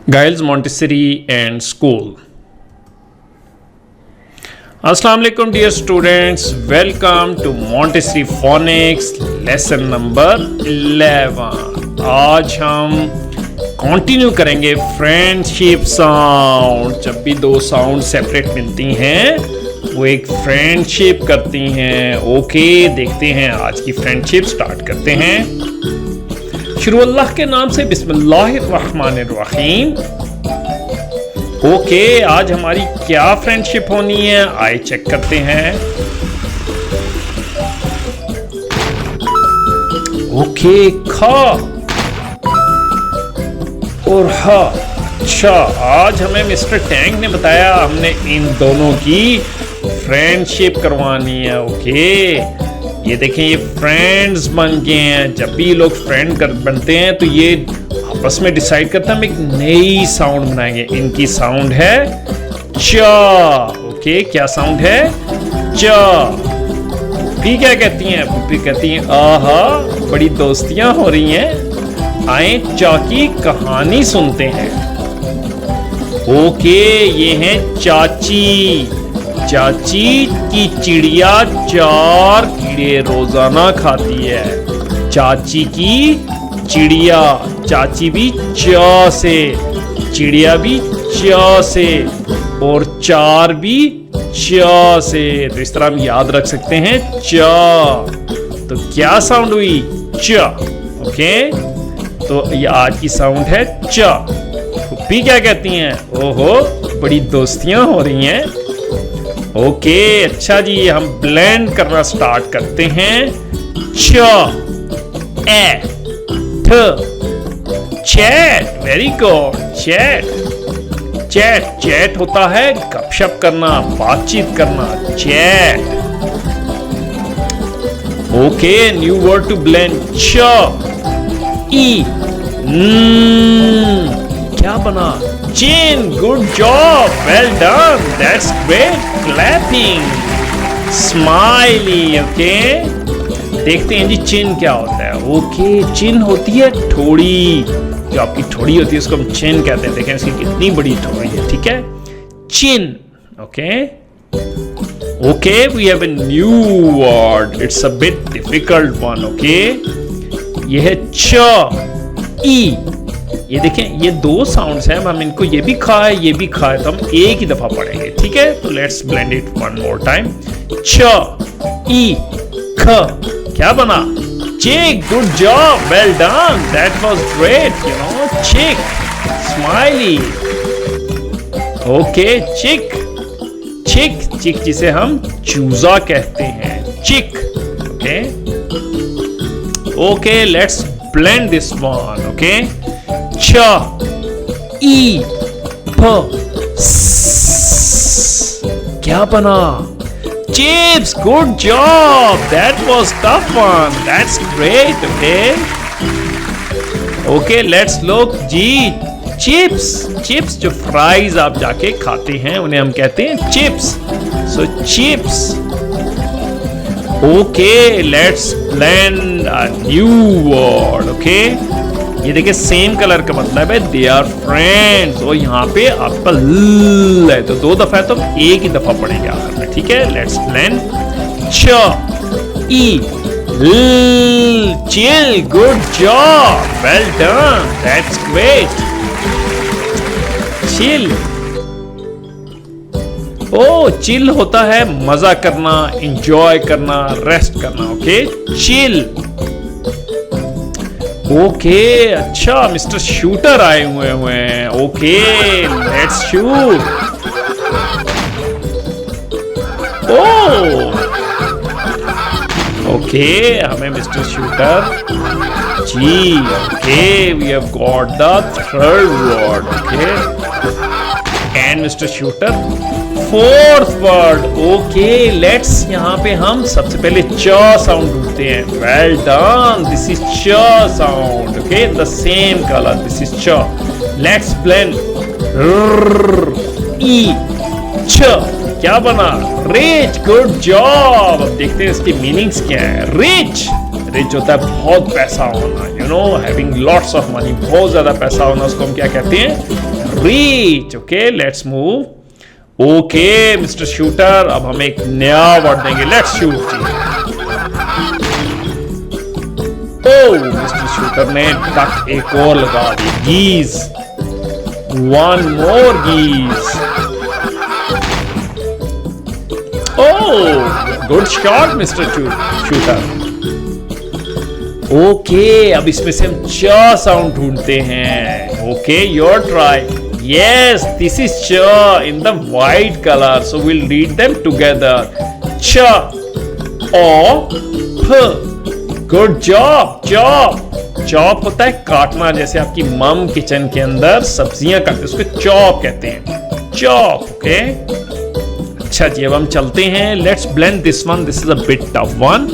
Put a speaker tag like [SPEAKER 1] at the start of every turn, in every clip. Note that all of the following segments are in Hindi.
[SPEAKER 1] Giles Montessori and School. Assalamu alaikum dear students, welcome to Montessori Phonics lesson number 11. आज हम कंटिन्यू करेंगे फ्रेंडशिप साउंड। जब भी दो साउंड सेपरेट मिलती हैं वो एक फ्रेंडशिप करती हैं। ओके, देखते हैं आज की फ्रेंडशिप स्टार्ट करते हैं। शुरू अल्लाह के नाम से, बिस्मिल्लाहिर्रहमानिर्रहीम। ओके, आज हमारी क्या फ्रेंडशिप होनी है आइए चेक करते हैं। ओके, खा और हा। अच्छा, आज हमें मिस्टर टैंक ने बताया हमने इन दोनों की फ्रेंडशिप करवानी है। ओके, ये देखें, ये फ्रेंड्स बन गए हैं। जब भी लोग फ्रेंड बनते हैं तो ये आपस में डिसाइड करते हैं हम एक नई साउंड बनाएंगे। इनकी साउंड है चा। ओके, क्या साउंड है? चा। पुप्पी क्या कहती हैं? पुप्पी कहती हैं आहा, बड़ी दोस्तियां हो रही हैं, आए चा की कहानी सुनते हैं। ओके, ये है चाची। चाची की चिड़िया 4 कीड़े रोजाना खाती है। चाची की चिड़िया, चाची भी चा से, चिड़िया भी चा से और 4 भी चा से। तो इस तरह हम याद रख सकते हैं चा। तो क्या साउंड हुई? चा। ओके, तो ये आज की साउंड है चा। पुप्पी क्या कहती हैं? ओहो, बड़ी दोस्तियां हो रही हैं। ओके, अच्छा जी, हम ब्लेंड करना स्टार्ट करते हैं। च, ए, थ, chat. Very good, chat. Chat, chat होता है गपशप करना, बातचीत करना, chat. Okay, new word to blend. च, ई, क्या बना? Chin. Good job. Well done. That's great. Clapping. Smiley. Okay. देखते हैं जी चिन क्या होता है। ओके, चिन होती है ठोड़ी। जो आपकी ठोड़ी होती है उसको हम चिन कहते हैं। देखें इसकी कितनी बड़ी ठोड़ी है। ठीक है, chin. Okay, okay, we have a new word. It's a bit difficult one. Okay, ये है च, ई। ये देखें, ये 2 साउंड्स हैं। हम इनको ये भी खा है, ये भी खा है, तो हम एक ही दफा पढ़ेंगे। ठीक है, तो let's blend it one more time. च, ई, ख। क्या बना? Chick. Good job, well done, that was great. You know, chick, smiley. Okay, chick. Chick, chick जिसे हम चूजा कहते हैं, chick. Okay, okay, let's blend this one. Okay, च, ई, फ, क्या बना? Chips. Good job, that was tough one, that's great. Okay, okay, let's look जी। चिप्स, चिप्स जो फ्राइज आप जाके खाते हैं उन्हें हम कहते हैं chips. So chips. Okay, let's blend a new word. Okay, ये देखिए, सेम कलर का मतलब है दे आर फ्रेंड्स। और यहाँ पे आपका ल है तो 2 दफा है तो एक ही दफा पढ़ेंगे आखिर में। ठीक है, लेट्स ब्लेंड। च, ई, ल, chill. Good job, well done, that's great. Chill. ओ, चिल होता है मजा करना, एंजॉय करना, रेस्ट करना। Okay, chill. ओके, अच्छा, मिस्टर शूटर आए हुए हैं। Okay, let's shoot. ओ, ओके, हमें mister shooter ji. Okay, we have got the 3rd word. Okay, and mister shooter 4th word. Okay, let's यहाँ पे हम सबसे पहले च साउंड ढूंढते हैं। वेल डन, दिस इज च sound. Okay, the same colour, this is च। Let's blend. ई, छ। क्या बना? रिच। Good job. अब देखते हैं इसकी मीनिंग्स क्या है। रिच, रिच होता है बहुत पैसा होना, you know, having lots of money, बहुत ज्यादा पैसा होना, उसको हम क्या कहते हैं? reach. Okay, let's move. Okay mister shooter, अब हम एक नया वर्ड देंगे. Let's shoot. मिस्टर शूटर ने टक एक और लगा दी. Geese. One more geese. Good shot mister shooter. Okay, अब इसमें से हम च साउंड ढूंढते हैं. Okay, your try. Yes, this is cha in the white color. So we'll read them together. Cha, o, p. Good job. Chop. Chop होता है काटना, जैसे आपकी मम किचन के अंदर सब्जियां काटते हैं, उसको चॉप कहते हैं. चॉप. ओके, अच्छा जी, अब हम चलते हैं. Let's blend this one. This is a bit tough one.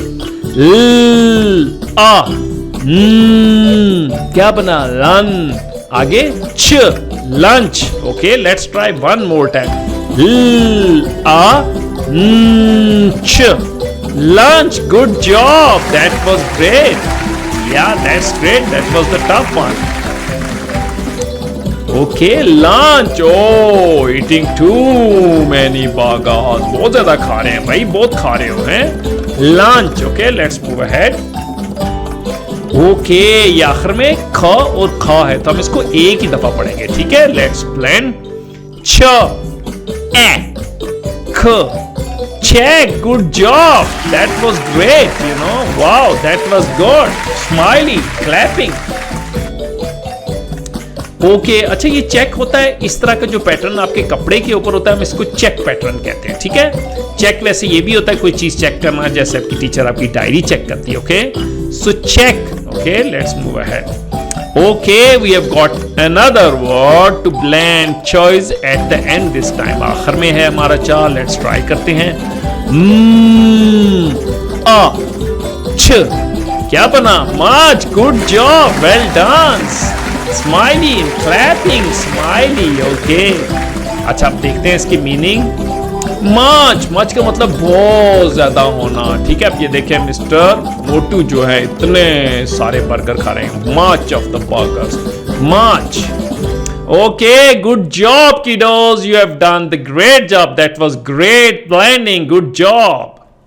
[SPEAKER 1] ल, आ, क्या बना? लन. आगे च, lunch. Okay, let's try one more time. Lunch. Lunch. Good job. That was great. Yeah, that's great. That was the tough one. Okay, lunch. Oh, eating too many burgers. बहुत ज्यादा खा रहे हैं भाई, बहुत खा रहे हो हैं. Lunch. Okay, let's move ahead. Okay, ये आखिर में ख और ख है, तो हम इसको एक ही दफा पढ़ेंगे. ठीक है, लेट्स ब्लेंड. छ, ए, ख. Check. Good job. That was great. You know, wow, that was good. Smiley, clapping. Okay, अच्छा, ये चेक होता है इस तरह का जो पैटर्न आपके कपड़े के ऊपर होता है, हम इसको चेक पैटर्न कहते हैं. ठीक है, चेक वैसे ये भी होता है कोई चीज चेक करना, जैसे आपकी टीचर आपकी डायरी चेक करती है. Okay, so check. Okay, let's move ahead. Okay, we have got another word to blend. Choice at the end this time. आखिर में है हमारा चा. Let's try करते हैं. आ, छ. क्या बना? Much. Good job. Well done. Smiley, clapping, smiley. Okay. अच्छा, अब देखते हैं इसकी मीनिंग. मच. मच का मतलब बहुत ज्यादा होना. ठीक है, अब ये देखें, मिस्टर मोटू जो है इतने सारे बर्गर खा रहे हैं. Much of the burgers. Much. Okay, good job kiddos. You have done the great job. That was great planning. Good job.